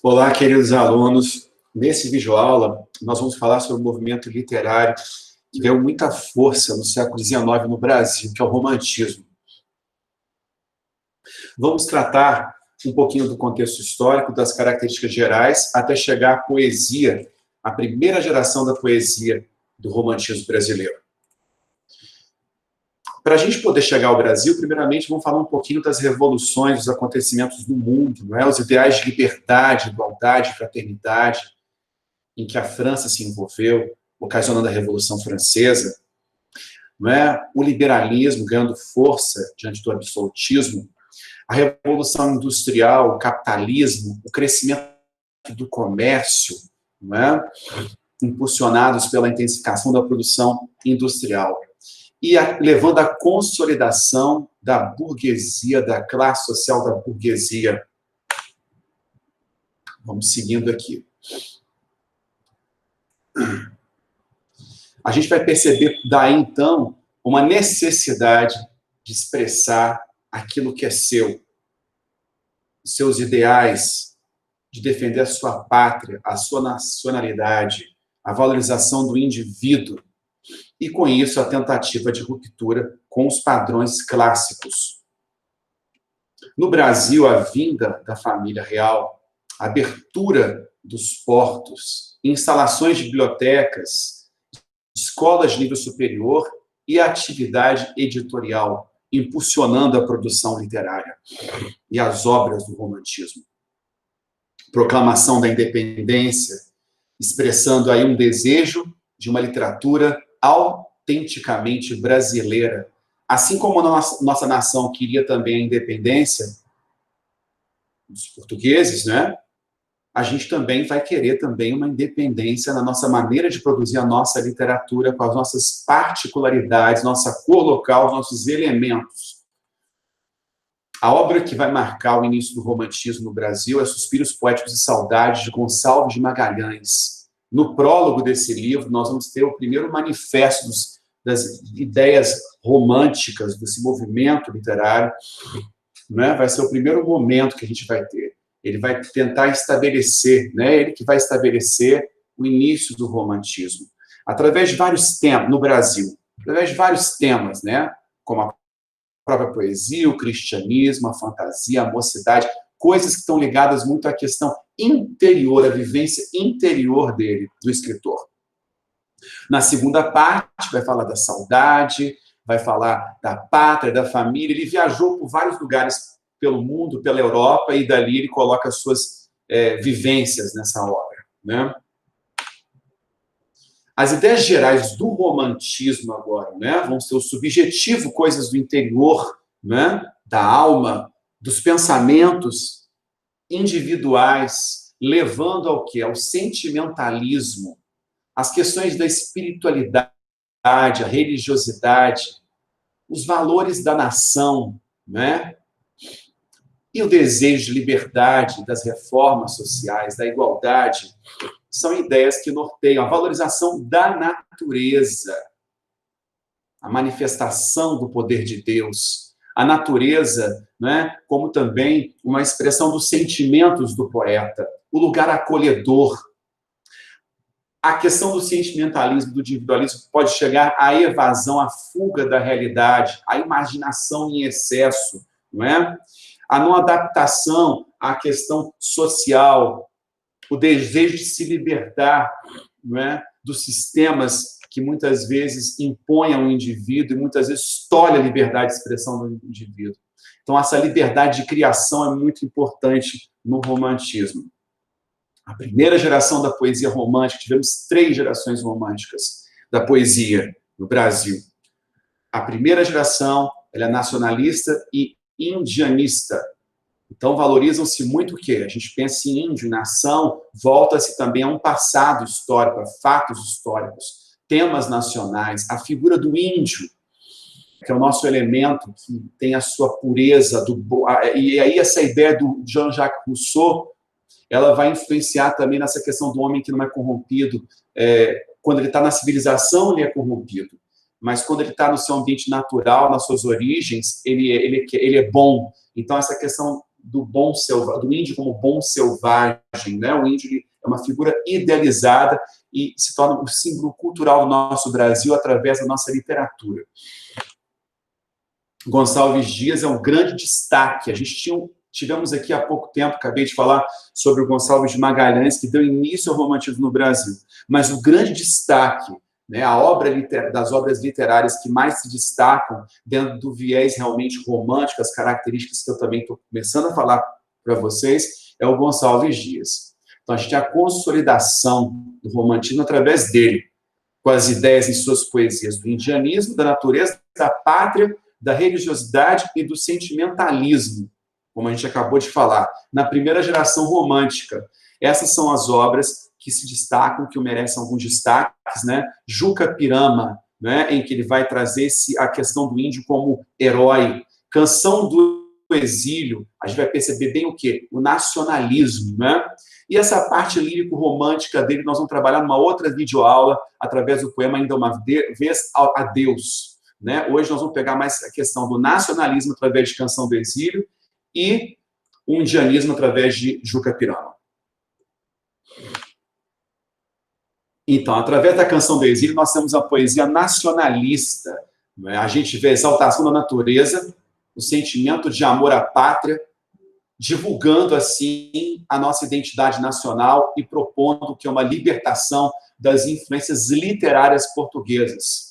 Olá, queridos alunos. Nesse videoaula, nós vamos falar sobre o movimento literário que ganhou muita força no século XIX no Brasil, que é o romantismo. Vamos tratar um pouquinho do contexto histórico, das características gerais, até chegar à poesia, a primeira geração da poesia do romantismo brasileiro. Para a gente poder chegar ao Brasil, primeiramente, vamos falar um pouquinho das revoluções, dos acontecimentos do mundo, não é? Os ideais de liberdade, igualdade, fraternidade, em que a França se envolveu, ocasionando a Revolução Francesa, não é? O liberalismo ganhando força diante do absolutismo, a Revolução Industrial, o capitalismo, o crescimento do comércio, não é? Impulsionados pela intensificação da produção industrial. E levando à consolidação da burguesia, da classe social da burguesia. Vamos seguindo aqui. A gente vai perceber daí, então, uma necessidade de expressar aquilo que é seu, os seus ideais, de defender a sua pátria, a sua nacionalidade, a valorização do indivíduo, e, com isso, a tentativa de ruptura com os padrões clássicos. No Brasil, a vinda da família real, a abertura dos portos, instalações de bibliotecas, escolas de nível superior e a atividade editorial, impulsionando a produção literária e as obras do romantismo. Proclamação da independência, expressando aí um desejo de uma literatura autenticamente brasileira. Assim como a nossa nação queria também a independência dos portugueses, né? A gente também vai querer também uma independência na nossa maneira de produzir a nossa literatura, com as nossas particularidades, nossa cor local, os nossos elementos. A obra que vai marcar o início do romantismo no Brasil é Suspiros Poéticos de Saudade, de Gonçalves de Magalhães. No prólogo desse livro, nós vamos ter o primeiro manifesto das ideias românticas, desse movimento literário, né? Vai ser o primeiro momento que a gente vai ter. Ele vai tentar estabelecer, né? Ele que vai estabelecer o início do romantismo, através de vários temas, no Brasil, através de vários temas, né? Como a própria poesia, o cristianismo, a fantasia, a mocidade, coisas que estão ligadas muito à questão interior, à vivência interior dele, do escritor. Na segunda parte, vai falar da saudade, vai falar da pátria, da família. Ele viajou por vários lugares pelo mundo, pela Europa, e dali ele coloca as suas vivências nessa obra, né? As ideias gerais do romantismo agora, né, vão ser o subjetivo, coisas do interior, né, da alma, dos pensamentos individuais, levando ao quê? Ao sentimentalismo, as questões da espiritualidade, a religiosidade, os valores da nação, né? E o desejo de liberdade, das reformas sociais, da igualdade, são ideias que norteiam a valorização da natureza, a manifestação do poder de Deus, a natureza, né, como também uma expressão dos sentimentos do poeta, o lugar acolhedor. A questão do sentimentalismo, do individualismo, pode chegar à evasão, à fuga da realidade, à imaginação em excesso, não é? A não adaptação à questão social, o desejo de se libertar, não é, dos sistemas que muitas vezes impõem ao indivíduo e muitas vezes tolhe a liberdade de expressão do indivíduo. Então, essa liberdade de criação é muito importante no romantismo. A primeira geração da poesia romântica, tivemos 3 gerações românticas da poesia no Brasil. A primeira geração, ela é nacionalista e indianista. Então, valorizam-se muito o quê? A gente pensa em índio, nação, volta-se também a um passado histórico, a fatos históricos, temas nacionais, a figura do índio, que é o nosso elemento que tem a sua pureza, e aí essa ideia do Jean-Jacques Rousseau, ela vai influenciar também nessa questão do homem que não é corrompido. Quando ele está na civilização, ele é corrompido. Mas quando ele está no seu ambiente natural, nas suas origens, ele é bom. Então, essa questão do índio como bom selvagem, né? O índio é uma figura idealizada e se torna um símbolo cultural do nosso Brasil através da nossa literatura. Gonçalves Dias é um grande destaque. A gente tivemos aqui há pouco tempo, acabei de falar sobre o Gonçalves de Magalhães, que deu início ao romantismo no Brasil. Mas o grande destaque, né, das obras literárias que mais se destacam dentro do viés realmente romântico, as características que eu também estou começando a falar para vocês, é o Gonçalves Dias. Então, a gente tem a consolidação do romantismo através dele, com as ideias em suas poesias do indianismo, da natureza, da pátria, da religiosidade e do sentimentalismo, como a gente acabou de falar, na primeira geração romântica. Essas são as obras que se destacam, que merecem alguns destaques, né? Juca Pirama, né? Em que ele vai trazer a questão do índio como herói. Canção do Exílio, a gente vai perceber bem o quê? O nacionalismo, né? E essa parte lírico-romântica dele, nós vamos trabalhar numa outra videoaula, através do poema Ainda Uma Vez a Deus. Né? Hoje nós vamos pegar mais a questão do nacionalismo através de Canção do Exílio e o indianismo através de Juca Pirama. Então, através da Canção do Exílio, nós temos a poesia nacionalista. Né? A gente vê a exaltação da natureza, o sentimento de amor à pátria, divulgando, assim, a nossa identidade nacional e propondo que é uma libertação das influências literárias portuguesas.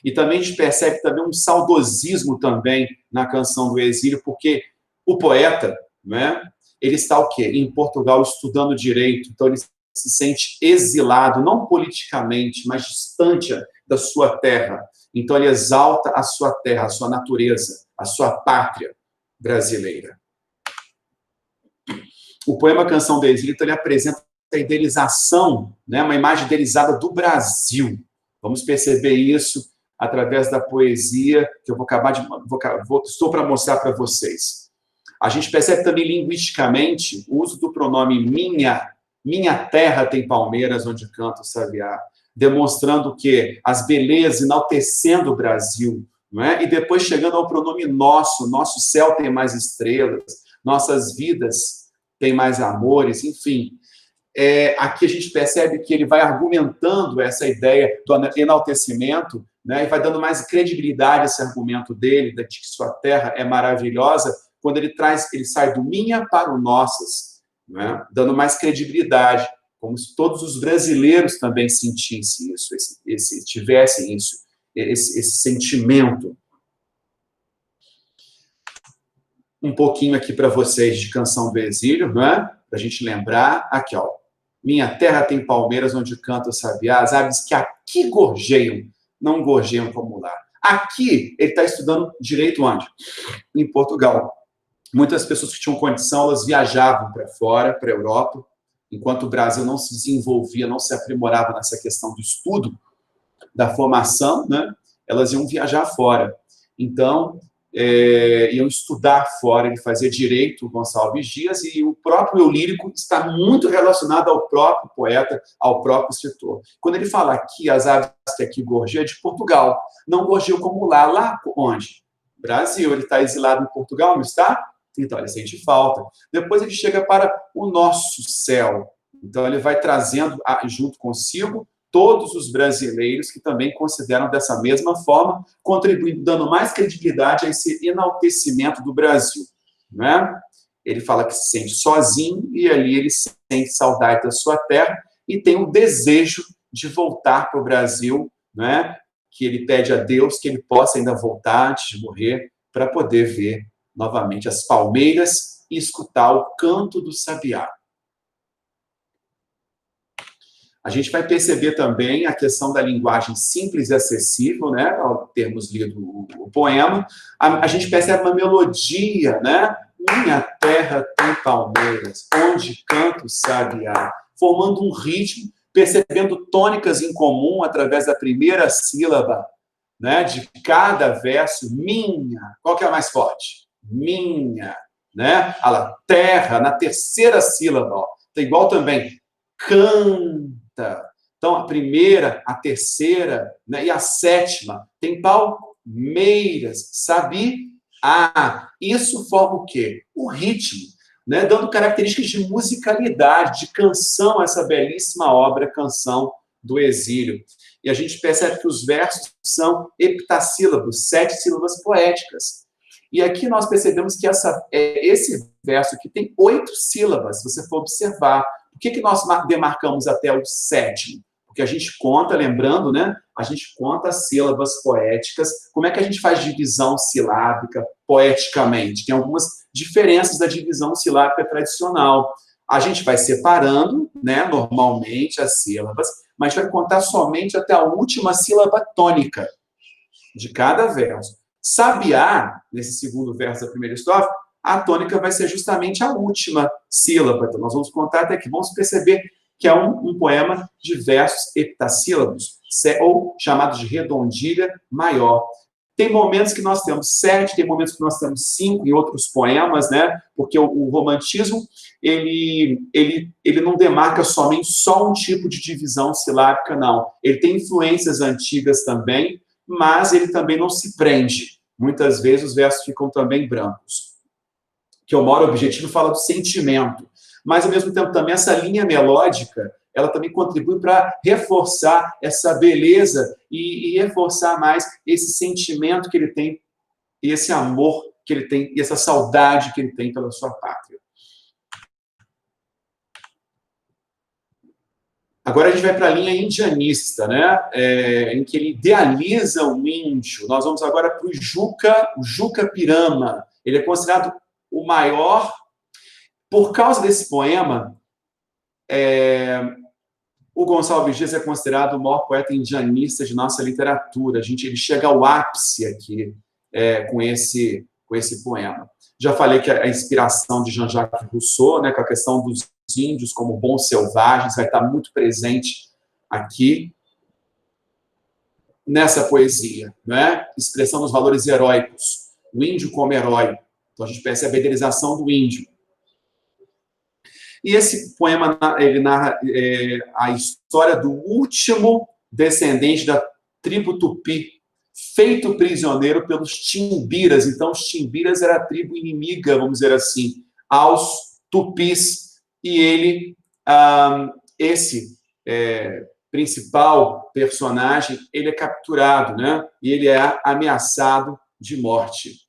E também a gente percebe também um saudosismo também na Canção do Exílio, porque o poeta, né, ele está o quê? Em Portugal estudando direito, então ele se sente exilado, não politicamente, mas distante da sua terra. Então ele exalta a sua terra, a sua natureza, a sua pátria brasileira. O poema Canção do Exílio, então, ele apresenta a idealização, né, uma imagem idealizada do Brasil. Vamos perceber isso através da poesia, que eu estou para mostrar para vocês. A gente percebe também linguisticamente o uso do pronome minha terra tem palmeiras onde canta o sabiá, demonstrando que as belezas, enaltecendo o Brasil, não é? E depois chegando ao pronome nosso céu tem mais estrelas, nossas vidas têm mais amores, enfim. Aqui a gente percebe que ele vai argumentando essa ideia do enaltecimento, né, e vai dando mais credibilidade a esse argumento dele, de que sua terra é maravilhosa, quando ele sai do minha para o nossas, né, dando mais credibilidade, como se todos os brasileiros também sentissem isso, tivessem isso, esse sentimento. Um pouquinho aqui para vocês de Canção do Exílio, né, para a gente lembrar, aqui, ó. Minha terra tem palmeiras onde canta o sabiá, as aves que aqui gorjeiam, não gorjeiam como lá. Aqui, ele está estudando direito onde? Em Portugal. Muitas pessoas que tinham condição, elas viajavam para fora, para a Europa, enquanto o Brasil não se desenvolvia, não se aprimorava nessa questão do estudo, da formação, né? Elas iam viajar fora. Então, iam estudar fora, ele fazia direito, o Gonçalves Dias, e o próprio eu lírico está muito relacionado ao próprio poeta, ao próprio escritor. Quando ele fala aqui, as aves que aqui gorjeiam, é de Portugal, não gorjeiam como lá onde? Brasil, ele está exilado em Portugal, não está? Então, ele sente falta. Depois ele chega para o nosso céu, então ele vai trazendo junto consigo todos os brasileiros que também consideram dessa mesma forma, contribuindo, dando mais credibilidade a esse enaltecimento do Brasil. Né? Ele fala que se sente sozinho e ali ele sente saudade da sua terra e tem o desejo de voltar para o Brasil, né? Que ele pede a Deus que ele possa ainda voltar antes de morrer para poder ver novamente as palmeiras e escutar o canto do sabiá. A gente vai perceber também a questão da linguagem simples e acessível, né? Ao termos lido o poema, a gente percebe uma melodia, né? Minha terra tem palmeiras, onde canta o sabiá, formando um ritmo, percebendo tônicas em comum através da primeira sílaba, né? De cada verso, minha. Qual que é a mais forte? Minha, né? A terra, na terceira sílaba, ó. Tá igual também, canta. Então, a primeira, a terceira, né, e a sétima tem palmeiras, sabi, Isso forma o quê? O ritmo, né? Dando características de musicalidade, de canção, essa belíssima obra, Canção do Exílio. E a gente percebe que os versos são heptassílabos, 7 sílabas poéticas. E aqui nós percebemos que esse verso aqui tem 8 sílabas, se você for observar. Por que nós demarcamos até o 7º? Porque a gente conta, lembrando, né? A gente conta as sílabas poéticas. Como é que a gente faz divisão silábica poeticamente? Tem algumas diferenças da divisão silábica tradicional. A gente vai separando, né, normalmente, as sílabas, mas a gente vai contar somente até a última sílaba tônica de cada verso. Sabiá, nesse segundo verso da primeira estrofe, a tônica vai ser justamente a última sílaba. Então, nós vamos contar até aqui. Vamos perceber que é um poema de versos heptassílabos, ou chamado de redondilha maior. Tem momentos que nós temos 7, tem momentos que nós temos 5 em outros poemas, né? Porque o romantismo, ele não demarca somente só um tipo de divisão silábica, não. Ele tem influências antigas também, mas ele também não se prende. Muitas vezes os versos ficam também brancos. Que o maior objetivo fala do sentimento. Mas, ao mesmo tempo, também essa linha melódica, ela também contribui para reforçar essa beleza e reforçar mais esse sentimento que ele tem, e esse amor que ele tem, e essa saudade que ele tem pela sua pátria. Agora a gente vai para a linha indianista, né? Em que ele idealiza o índio. Nós vamos agora para o Juca Pirama. Ele é considerado o maior. Por causa desse poema, o Gonçalves Dias é considerado o maior poeta indianista de nossa literatura. Ele chega ao ápice aqui com esse poema. Já falei que a inspiração de Jean-Jacques Rousseau, né, com a questão dos índios como bons selvagens, vai estar muito presente aqui nessa poesia, né? Expressando os valores heróicos. O índio como herói. Então a gente percebe a idealização do índio. E esse poema, ele narra a história do último descendente da tribo Tupi, feito prisioneiro pelos Timbiras. Então, os Timbiras era a tribo inimiga, vamos dizer assim, aos Tupis. E ele, esse principal personagem, ele é capturado, né? E ele é ameaçado de morte.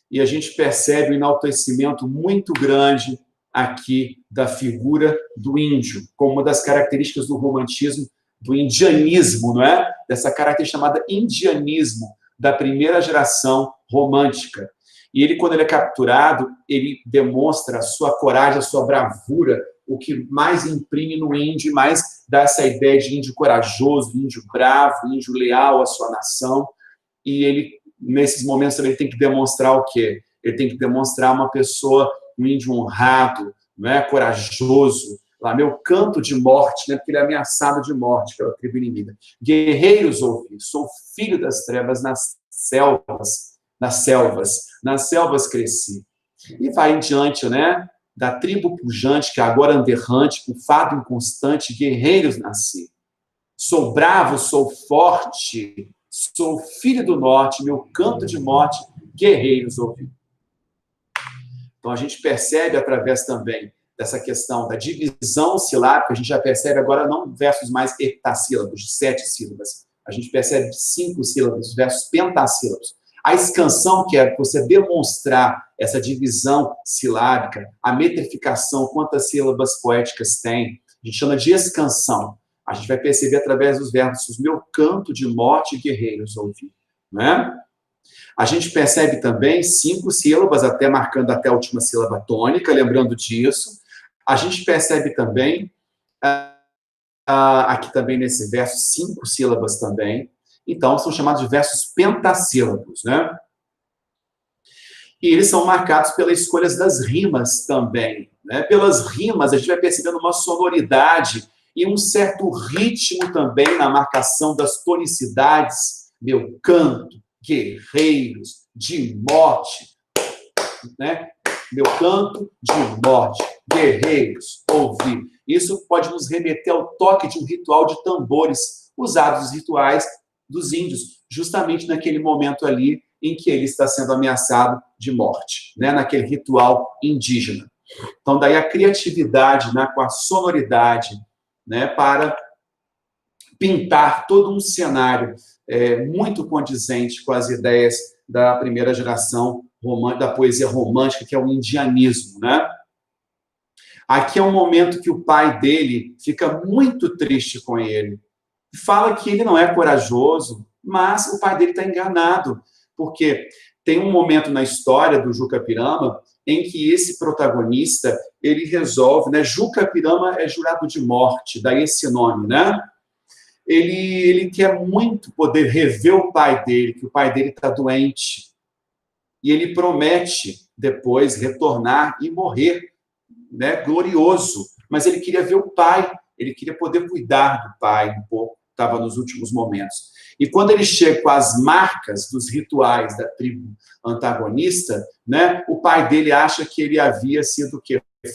E a gente percebe um enaltecimento muito grande aqui da figura do índio, como uma das características do romantismo, do indianismo, não é? Dessa característica chamada indianismo, da primeira geração romântica. E ele, quando ele é capturado, ele demonstra a sua coragem, a sua bravura, o que mais imprime no índio, mais dá essa ideia de índio corajoso, índio bravo, índio leal à sua nação. E ele, nesses momentos, ele tem que demonstrar o quê? Ele tem que demonstrar uma pessoa, um índio honrado, não é? Corajoso, lá, meu canto de morte, né? Porque ele é ameaçado de morte pela tribo inimiga. Guerreiros ouvi, sou filho das trevas nas selvas cresci. E vai em diante, né? Da tribo pujante, que agora anderrante, com fado inconstante, guerreiros nasci. Sou bravo, sou forte, sou filho do norte, meu canto de morte, guerreiros ouvi. Então, a gente percebe, através também dessa questão da divisão silábica, a gente já percebe agora não versos mais heptassílabos, de 7 sílabas. A gente percebe 5 sílabas, versos pentassílabos. A escansão, que é você demonstrar essa divisão silábica, a metrificação, quantas sílabas poéticas tem, a gente chama de escansão. A gente vai perceber através dos versos, meu canto de morte, guerreiros ouvi. Né? A gente percebe também 5 sílabas, até marcando até a última sílaba tônica, lembrando disso. A gente percebe também, aqui também nesse verso, 5 sílabas também. Então, são chamados de versos pentassílabos, né? E eles são marcados pelas escolhas das rimas também, né? Pelas rimas, a gente vai percebendo uma sonoridade e um certo ritmo também na marcação das tonicidades. Meu canto, guerreiros, de morte, né? Meu canto de morte, guerreiros, ouvir. Isso pode nos remeter ao toque de um ritual de tambores usados nos rituais dos índios, justamente naquele momento ali em que ele está sendo ameaçado de morte, né? Naquele ritual indígena. Então, daí a criatividade, né, com a sonoridade, né, para pintar todo um cenário muito condizente com as ideias da primeira geração da poesia romântica, que é o indianismo, né? Aqui é um momento que o pai dele fica muito triste com ele. Fala que ele não é corajoso, mas o pai dele está enganado, porque tem um momento na história do Juca Pirama em que esse protagonista, ele resolve, né? Juca Pirama é jurado de morte, daí esse nome, né? Ele quer muito poder rever o pai dele, que o pai dele está doente. E ele promete depois retornar e morrer, né, glorioso. Mas ele queria ver o pai, ele queria poder cuidar do pai um pouco, estava nos últimos momentos. E quando ele chega com as marcas dos rituais da tribo antagonista, né, o pai dele acha que ele havia sido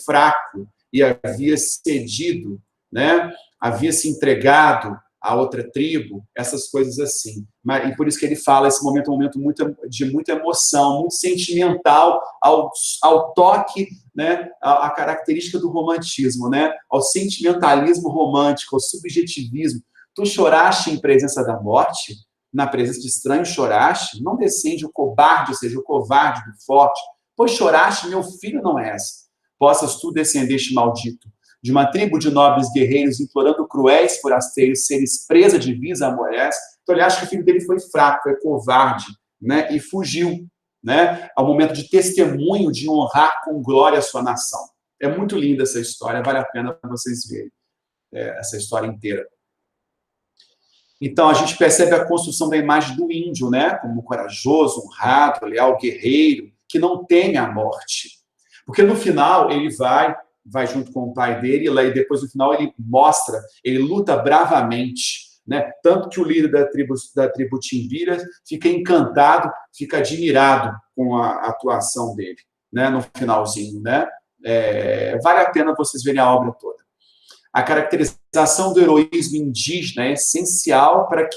fraco e havia cedido, né, havia se entregado a outra tribo, essas coisas assim. E por isso que ele fala, esse momento é um momento de muita emoção, muito sentimental, ao toque, né, a característica do romantismo, né, ao sentimentalismo romântico, ao subjetivismo. Tu choraste em presença da morte? Na presença de estranho choraste? Não descende o cobarde, ou seja, o covarde do forte. Pois choraste, meu filho não és. Possas tu descender este maldito de uma tribo de nobres guerreiros implorando cruéis forasteiros seres presa de vis amorés. Então ele acha que o filho dele foi fraco, foi covarde, né, e fugiu, né, ao momento de testemunho de honrar com glória a sua nação. É muito linda essa história, vale a pena vocês verem essa história inteira. Então, a gente percebe a construção da imagem do índio, né, como corajoso, honrado, leal, guerreiro, que não teme a morte. Porque no final ele vai junto com o pai dele, e depois no final ele mostra, ele luta bravamente, né? Tanto que o líder da tribo Timbira fica encantado, fica admirado com a atuação dele, né? No finalzinho, né? Vale a pena vocês verem a obra toda. A caracterização do heroísmo indígena é essencial para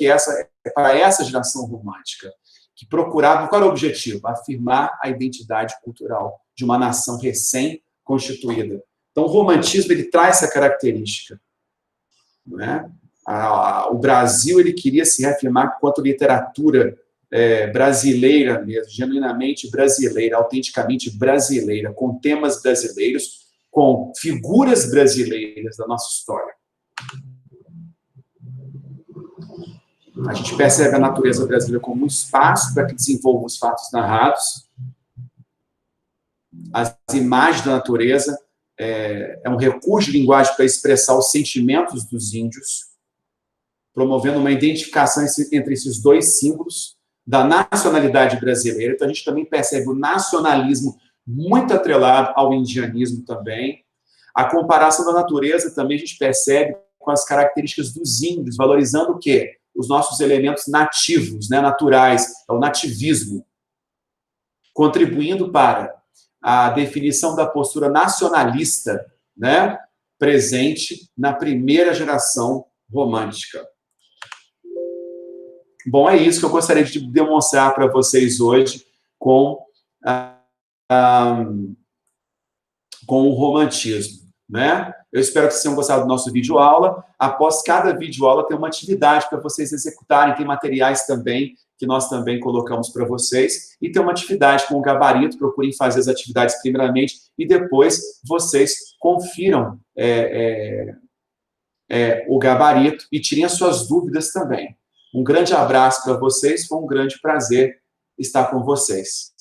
essa geração romântica, que procurava, qual era o objetivo? Afirmar a identidade cultural de uma nação recém-constituída. Então, o romantismo ele traz essa característica, né? O Brasil ele queria se reafirmar quanto literatura brasileira mesmo, genuinamente brasileira, autenticamente brasileira, com temas brasileiros, com figuras brasileiras da nossa história. A gente percebe a natureza brasileira como um espaço para que desenvolva os fatos narrados, as imagens da natureza, é um recurso de linguagem para expressar os sentimentos dos índios, promovendo uma identificação entre esses dois símbolos da nacionalidade brasileira. Então, a gente também percebe o nacionalismo muito atrelado ao indianismo também. A comparação da natureza também a gente percebe com as características dos índios, valorizando o quê? Os nossos elementos nativos, né, naturais, é o nativismo, contribuindo para a definição da postura nacionalista, né, presente na primeira geração romântica. Bom, é isso que eu gostaria de demonstrar para vocês hoje com o romantismo, né? Eu espero que vocês tenham gostado do nosso vídeo-aula. Após cada vídeo-aula, tem uma atividade para vocês executarem. Tem materiais também que nós também colocamos para vocês. E tem uma atividade com o gabarito. Procurem fazer as atividades primeiramente e depois vocês confiram o gabarito e tirem as suas dúvidas também. Um grande abraço para vocês. Foi um grande prazer estar com vocês.